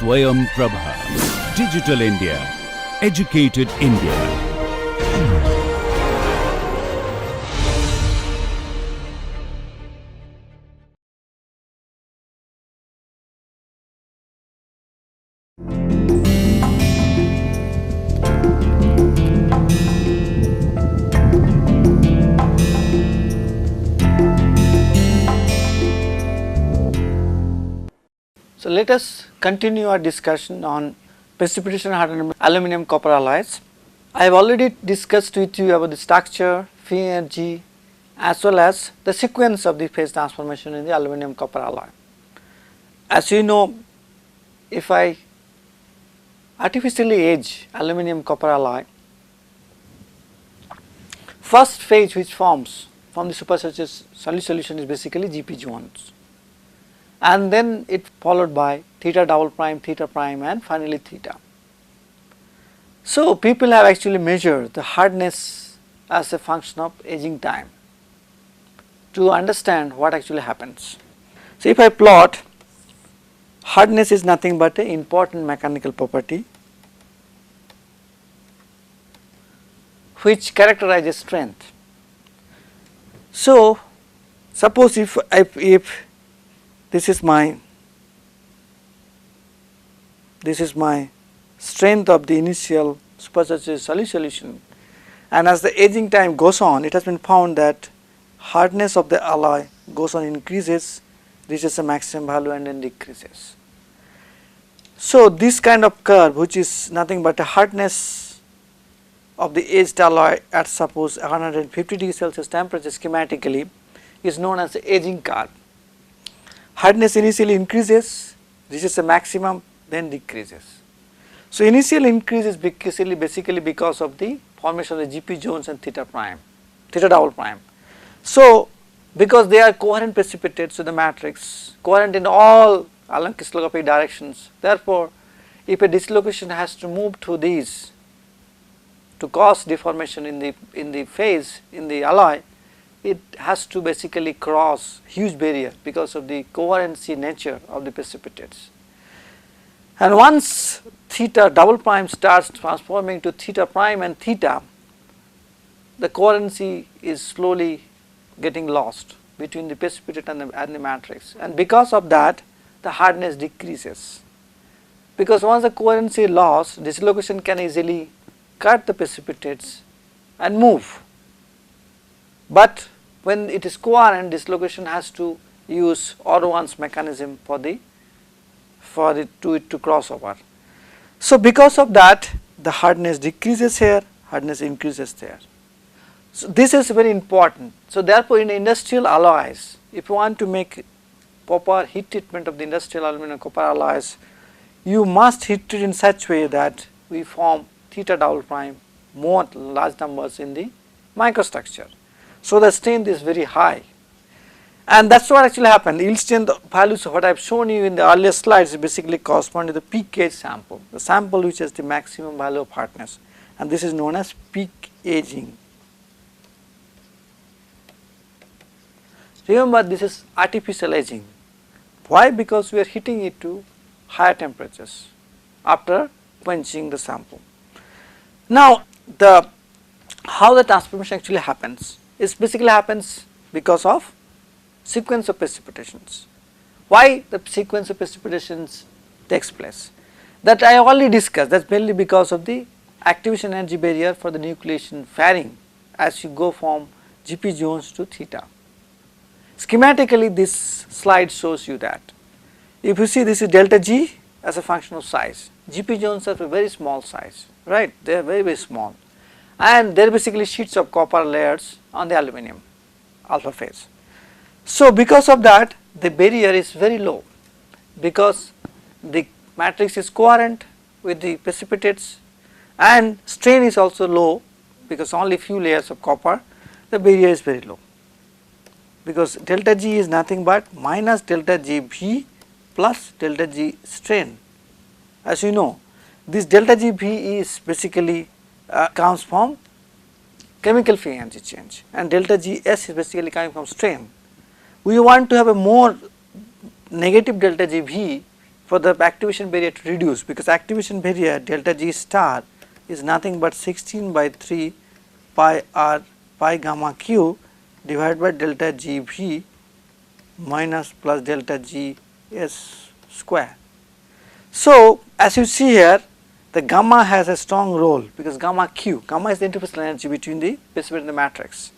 Swayam Prabha. Digital India. Educated India. So, let us continue our discussion on precipitation hardened aluminum copper alloys. I have already discussed with you about the structure, free energy as well as the sequence of the phase transformation in the aluminum copper alloy. As you know, if I artificially age aluminum copper alloy, first phase which forms from the supersurface solution is basically GP zones, and then it followed by theta double prime, theta prime and finally theta. So, people have actually measured the hardness as a function of aging time to understand what actually happens. So, if I plot, hardness is nothing but an important mechanical property which characterizes strength. So, suppose if this is my strength of the initial supersurface solution, and as the aging time goes on, it has been found that hardness of the alloy goes on increases, reaches a maximum value and then decreases. So, this kind of curve, which is nothing but a hardness of the aged alloy at suppose 150 degree Celsius temperature schematically, is known as the aging curve. Hardness initially increases, reaches a maximum, then decreases. So, initial increase is basically because of the formation of the GP zones and theta prime, theta double prime. So, because they are coherent precipitates to the matrix, coherent in all along crystallographic directions, therefore, if a dislocation has to move through these to cause deformation in the phase in the alloy, it has to basically cross huge barrier because of the coherency nature of the precipitates. And once theta double prime starts transforming to theta prime and theta, the coherency is slowly getting lost between the precipitate and the matrix, and because of that the hardness decreases. Because once the coherency is lost, dislocation can easily cut the precipitates and move, but when it is coherent, dislocation has to use Orr-On's mechanism for it to cross over. So, because of that the hardness decreases here, hardness increases there. So, this is very important. So, therefore, in industrial alloys, if you want to make proper heat treatment of the industrial aluminum copper alloys, you must heat treat in such way that we form theta double prime more large numbers in the microstructure. So, the strength is very high, and that is what actually happened. Yield strength values of what I have shown you in the earlier slides basically correspond to the peak age sample, the sample which has the maximum value of hardness, and this is known as peak aging. Remember, this is artificial aging. Why? Because we are heating it to higher temperatures after quenching the sample. Now, how the transformation actually happens? It basically happens because of sequence of precipitations. Why the sequence of precipitations takes place? That I already discussed, that is mainly because of the activation energy barrier for the nucleation varying as you go from GP zones to theta. Schematically, this slide shows you that. If you see, this is delta G as a function of size, GP zones are a very small size, right, they are very, very small, and they are basically sheets of copper layers on the aluminum alpha phase. So, because of that the barrier is very low, because the matrix is coherent with the precipitates and strain is also low, because only few layers of copper, the barrier is very low, because delta G is nothing but minus delta G V plus delta G strain. As you know, this delta G V is basically comes from chemical free energy change, and delta G S is basically coming from strain. We want to have a more negative delta G V for the activation barrier to reduce, because activation barrier delta G star is nothing but 16 by 3 pi r pi gamma q divided by delta G v minus plus delta G s square. So, as you see here, the gamma has a strong role, because gamma q, gamma is the interfacial energy between the specific and the matrix.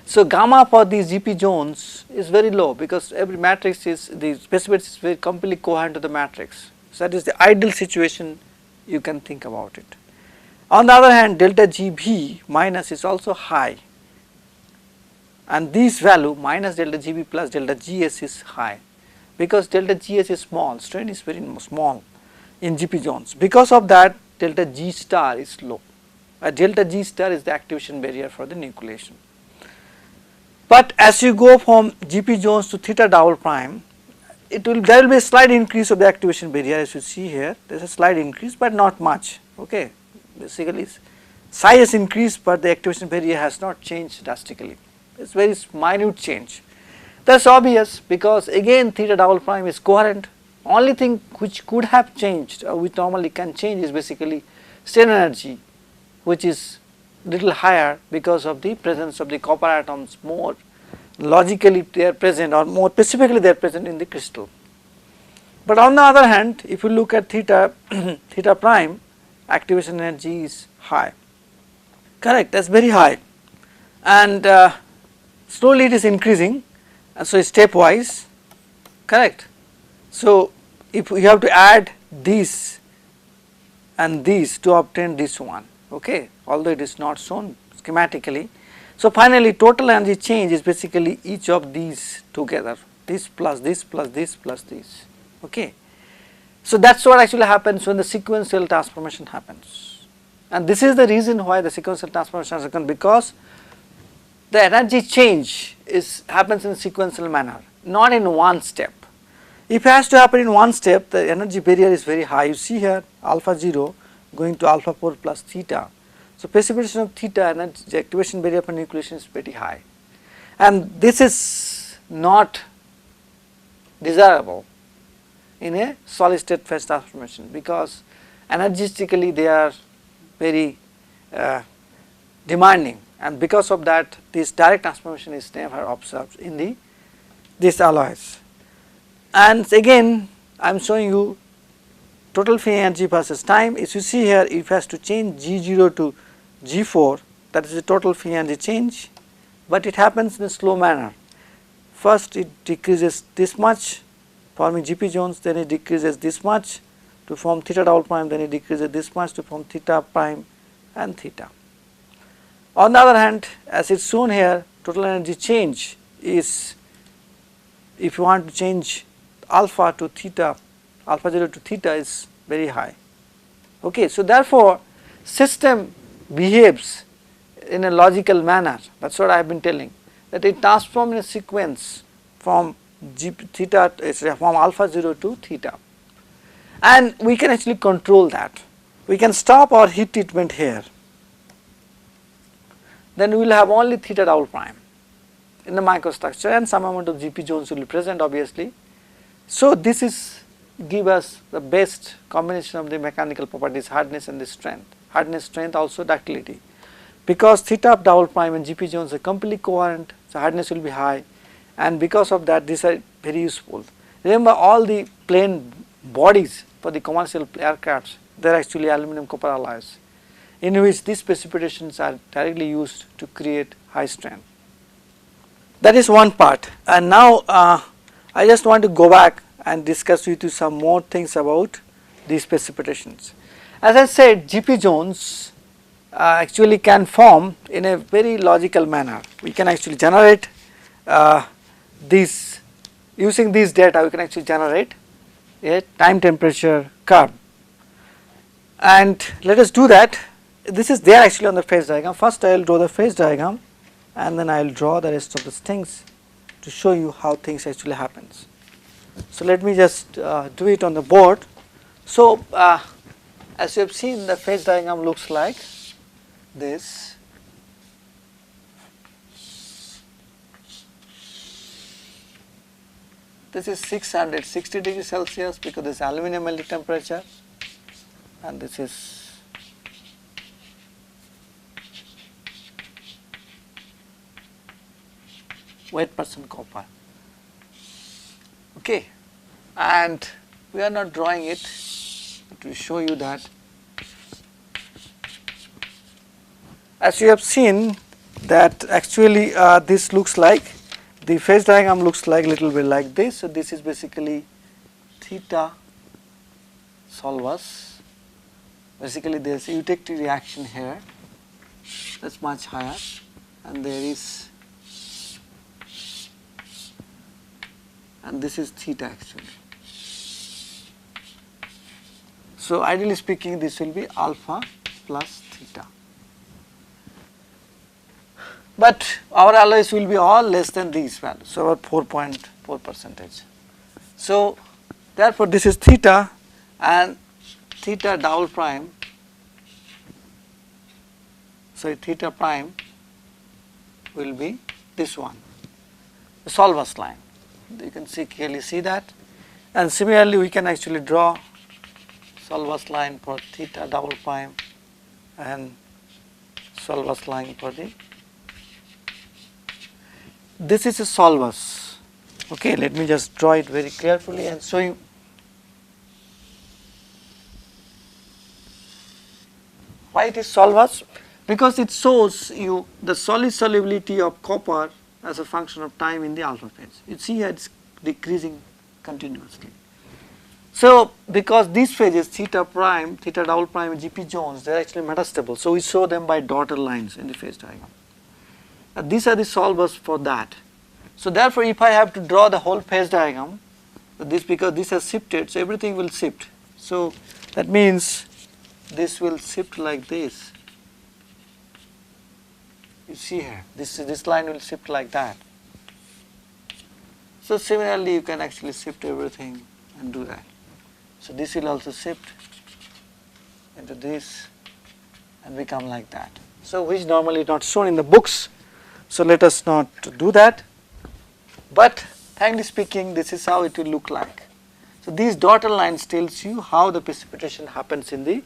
So, gamma for these GP zones is very low, because every matrix is, the specific is very completely coherent to the matrix. So, that is the ideal situation you can think about it. On the other hand, delta Gb minus is also high, and this value minus delta Gb plus delta Gs is high, because delta Gs is small, strain is very small in GP zones. Because of that, delta G star is low. Delta G star is the activation barrier for the nucleation. But as you go from GP zones to theta double prime, there will be a slight increase of the activation barrier, as you see here. There is a slight increase, but not much. Okay, basically size has increased, but the activation barrier has not changed drastically. It is very minute change. That is obvious, because again theta double prime is coherent. Only thing which could have changed, or which normally can change, is basically strain energy, which is little higher because of the presence of the copper atoms. More logically they are present, or more specifically they are present in the crystal. But on the other hand, if you look at theta theta prime, activation energy is high. Correct, that is very high, and slowly it is increasing, and so stepwise. Correct. So, if you have to add these and these to obtain this one, okay, although it is not shown schematically. So, finally total energy change is basically each of these together, this plus this plus this plus this, okay. So, that is what actually happens when the sequential transformation happens, and this is the reason why the sequential transformation happens, because the energy change happens in a sequential manner, not in one step. If it has to happen in one step, the energy barrier is very high. You see here alpha 0 going to alpha 4 plus theta. So, precipitation of theta and the activation barrier for nucleation is pretty high, and this is not desirable in a solid state phase transformation, because energetically they are very demanding, and because of that this direct transformation is never observed in these alloys. And again I am showing you total free energy versus time. If you see here, if it has to change G0 to G4, that is the total free energy change, but it happens in a slow manner. First it decreases this much forming GP zones, then it decreases this much to form theta double prime, then it decreases this much to form theta prime and theta. On the other hand, as it is shown here, total energy change is, if you want to change alpha to theta, alpha 0 to theta, is very high. Okay, so therefore system behaves in a logical manner. That is what I have been telling, that it transforms in a sequence from from alpha 0 to theta, and we can actually control that. We can stop our heat treatment here, then we will have only theta double prime in the microstructure, and some amount of GP zones will be present obviously. So, this is give us the best combination of the mechanical properties, hardness and the strength, hardness, strength, also ductility, because theta double prime and GP zones are completely coherent, so hardness will be high, and because of that these are very useful. Remember, all the plane bodies for the commercial aircrafts, they are actually aluminum copper alloys, in which these precipitations are directly used to create high strength. That is one part, and now I just want to go back and discuss with you some more things about these precipitations. As I said, GP zones actually can form in a very logical manner. We can actually generate these, using these data we can actually generate a time temperature curve, and let us do that. This is there actually on the phase diagram. First I will draw the phase diagram, and then I will draw the rest of the things to show you how things actually happens. So, let me just do it on the board. So, as you have seen, the phase diagram looks like this. This is 660 degrees Celsius because this is aluminum melting temperature, and this is weight percent copper. Okay, and we are not drawing it to show you that. As you have seen that actually this looks like, the phase diagram looks like little bit like this. So this is basically theta solvus. Basically there is eutectic reaction here, that's much higher, and there is, and this is theta actually. So ideally speaking this will be alpha plus theta. But our alloys will be all less than these values, so about 4.4%. So therefore this is theta, and theta double prime, so theta prime will be this one, the solvus line. You can clearly see that, and similarly we can actually draw solvus line for theta double prime and solvus line for the, this is a solvus. Okay, let me just draw it very carefully and show you. Why it is solvus? Because it shows you the solid solubility of copper as a function of time in the alpha phase. You see here it is decreasing continuously. So because these phases theta prime, theta double prime and GP zones, they are actually metastable. So we show them by dotted lines in the phase diagram. These are the solvers for that. So therefore if I have to draw the whole phase diagram, this, because this has shifted, so everything will shift. So that means this will shift like this. You see here, this line will shift like that. So similarly you can actually shift everything and do that. So this will also shift into this and become like that. So which normally not shown in the books. So let us not do that, but frankly speaking this is how it will look like. So these dotted lines tells you how the precipitation happens in the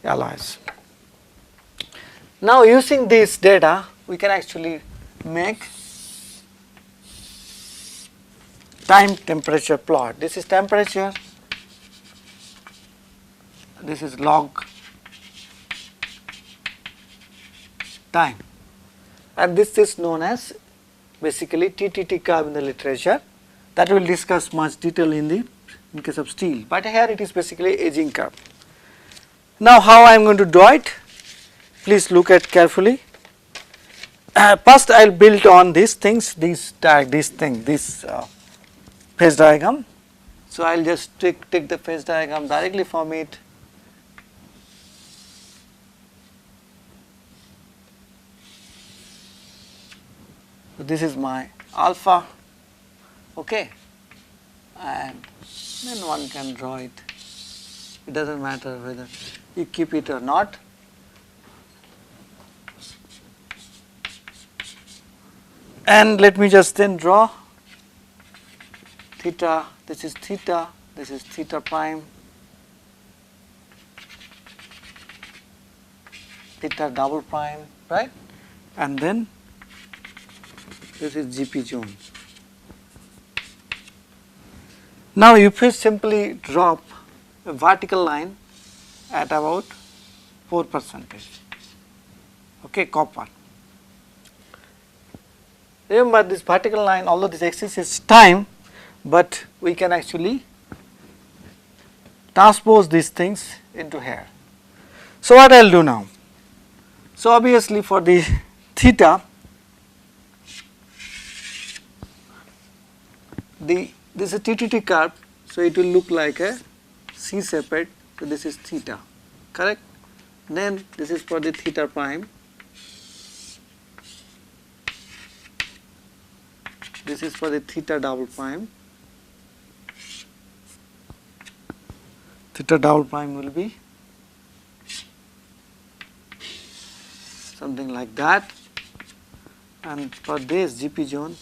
alloys. Now using this data we can actually make time temperature plot. This is temperature, this is log time, and this is known as basically TTT curve in the literature. That we will discuss much detail in case of steel, but here it is basically aging curve. Now how I am going to draw it, please look at carefully. First I will build on these things, this phase diagram. So I will just take the phase diagram directly from it. So this is my alpha, okay, and then one can draw it. It does not matter whether you keep it or not. And let me just then draw theta, this is theta prime, theta double prime, right, and then this is GP zone. Now if we simply drop a vertical line at about 4%, okay, copper. Remember this vertical line, although this axis is time, but we can actually transpose these things into here. So what I will do now? So obviously for the theta, this is a TTT curve, so it will look like a C-shaped, so this is theta, correct? Then this is for the theta prime, this is for the theta double prime. Theta double prime will be something like that, and for this GP zone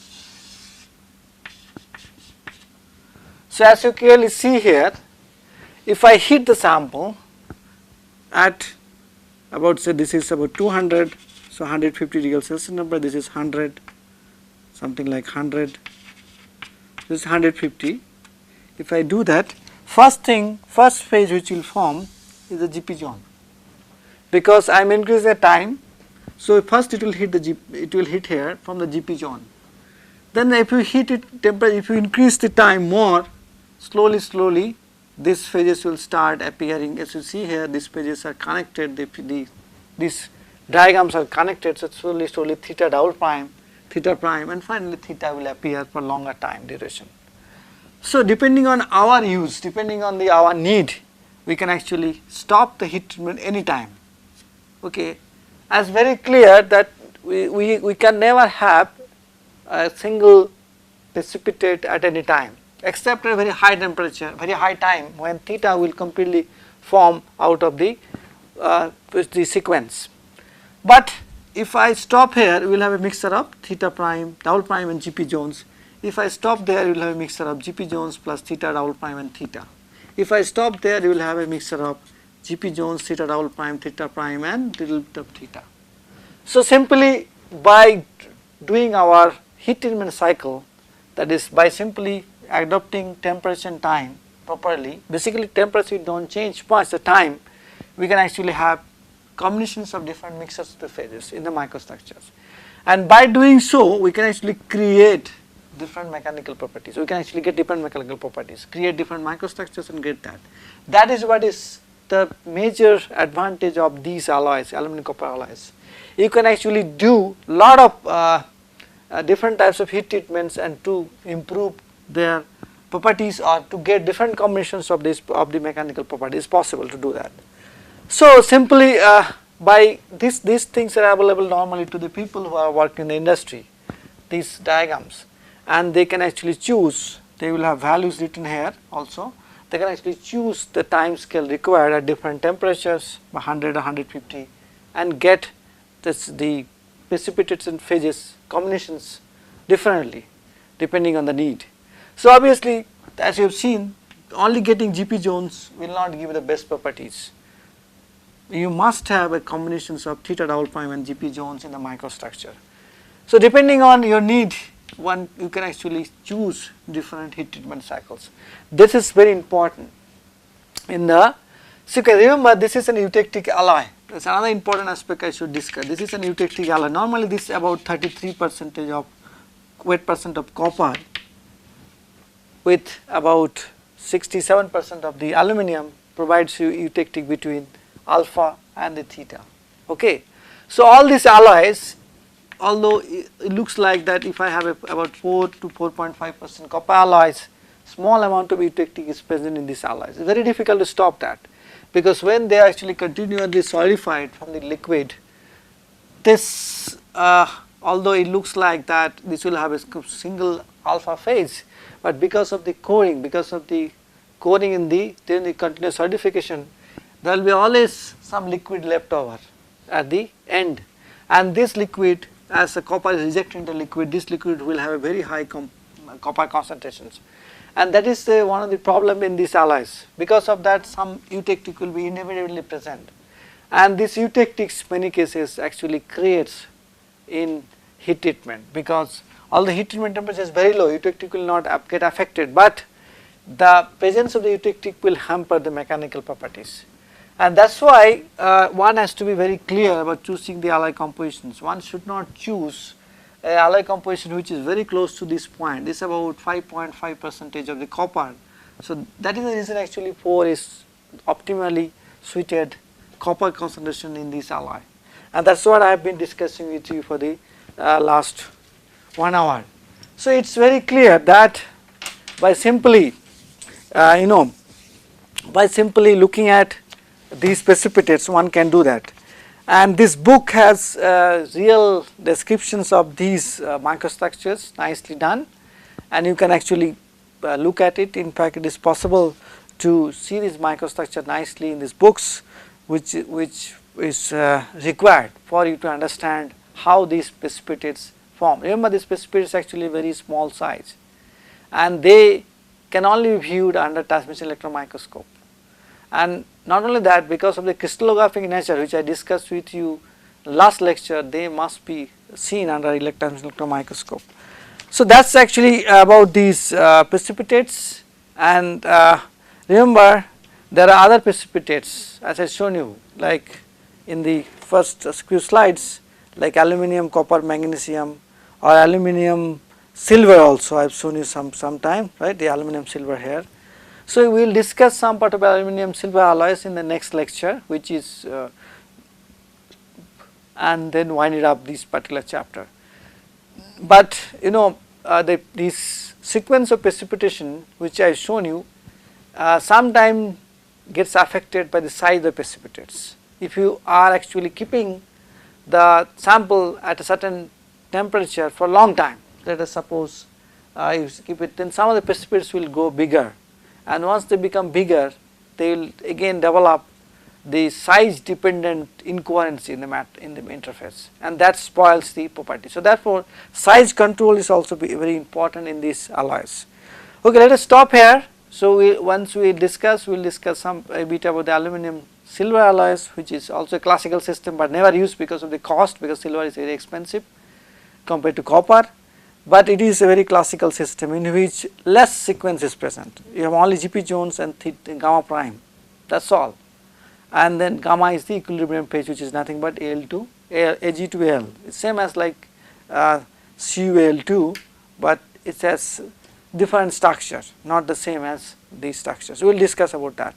So as you clearly see here, if I heat the sample at about, say this is about 200, so 150 degree Celsius number, this is 100, something like 100, this is 150. If I do that, first phase which will form is the GP zone, because I am increasing the time. So first it will hit here from the GP zone. Then if you heat it temperature, if you increase the time more, slowly these phases will start appearing. As you see here, these phases are connected, these diagrams are connected, so slowly theta double prime, theta prime, and finally theta will appear for longer time duration. So depending on our use, depending on our need, we can actually stop the heat treatment anytime. Okay, as very clear that we can never have a single precipitate at any time, except at a very high temperature, very high time, when theta will completely form out of the sequence. But if I stop here, we will have a mixture of theta prime, double prime and GP zones. If I stop there, you will have a mixture of GP zones plus theta double prime and theta. If I stop there, you will have a mixture of GP zones, theta double prime, theta prime, and little bit of theta. So simply by doing our heat treatment cycle, that is by simply adopting temperature and time properly, basically temperature don't change much, the time, we can actually have combinations of different mixtures of the phases in the microstructures. And by doing so, we can actually create different mechanical properties. We can actually get different mechanical properties, create different microstructures and get that. That is what is the major advantage of these alloys, aluminum copper alloys. You can actually do lot of different types of heat treatments and to improve their properties or to get different combinations of the mechanical properties, possible to do that. So simply by these things are available normally to the people who are working in the industry, these diagrams, and they can actually choose, they will have values written here also, they can actually choose the time scale required at different temperatures, 100 or 150, and get the precipitates and phases combinations differently depending on the need. So obviously, as you have seen, only getting GP zones will not give you the best properties. You must have a combinations of theta double prime and GP zones in the microstructure. So depending on your need, you can actually choose different heat treatment cycles. This is very important in the sequence. Remember, this is an eutectic alloy. That's another important aspect I should discuss. This is an eutectic alloy. Normally this is about 33% of weight percent of copper with about 67% of the aluminum provides you eutectic between alpha and the theta. Okay. So all these alloys, although it looks like that if I have about 4 to 4.5% copper alloys, small amount of eutectic is present in these alloys. It's very difficult to stop that, because when they are actually continually solidified from the liquid, this although it looks like that this will have a single alpha phase, but because of the coring, in during the continuous solidification, there will be always some liquid left over at the end, and this liquid, as the copper is rejected into liquid, this liquid will have a very high copper concentrations, and that is one of the problem in these alloys. Because of that, some eutectic will be inevitably present, and this eutectics many cases actually creates in heat treatment, because although heat treatment temperature is very low, eutectic will not get affected, but the presence of the eutectic will hamper the mechanical properties. And that is why one has to be very clear about choosing the alloy compositions. One should not choose an alloy composition which is very close to this point. This is about 5.5% of the copper. So that is the reason actually 4 is optimally suited copper concentration in this alloy. And that is what I have been discussing with you for the last 1 hour. So it is very clear that by simply by simply looking at these precipitates, one can do that. And this book has real descriptions of these microstructures, nicely done, and you can actually look at it. In fact, it is possible to see this microstructure nicely in these books, which is required for you to understand how these precipitates form. Remember, this precipitate is actually very small size, and they can only be viewed under transmission electron microscope. And not only that, because of the crystallographic nature which I discussed with you last lecture, they must be seen under electron microscope. So that is actually about these precipitates, and remember there are other precipitates as I shown you, like in the first few slides, like aluminum, copper, magnesium, or aluminum, silver also I have shown you sometime, right, the aluminum silver here. So we will discuss some part of aluminum silver alloys in the next lecture, which is and then wind it up this particular chapter. But you know, this sequence of precipitation which I have shown you sometimes gets affected by the size of the precipitates. If you are actually keeping the sample at a certain temperature for a long time, let us suppose you keep it, then some of the precipitates will go bigger, and once they become bigger, they will again develop the size dependent incoherency in the interface, and that spoils the property. So therefore, size control is also very important in these alloys. Okay, let us stop here. So once we will discuss a bit about the aluminum silver alloys, which is also a classical system but never used because of the cost, because silver is very expensive compared to copper, but it is a very classical system in which less sequence is present. You have only GP zones and gamma prime, that is all. And then gamma is the equilibrium phase, which is nothing but Ag to Al. It's same as like CuAl2, but it has different structure, not the same as these structures. We will discuss about that.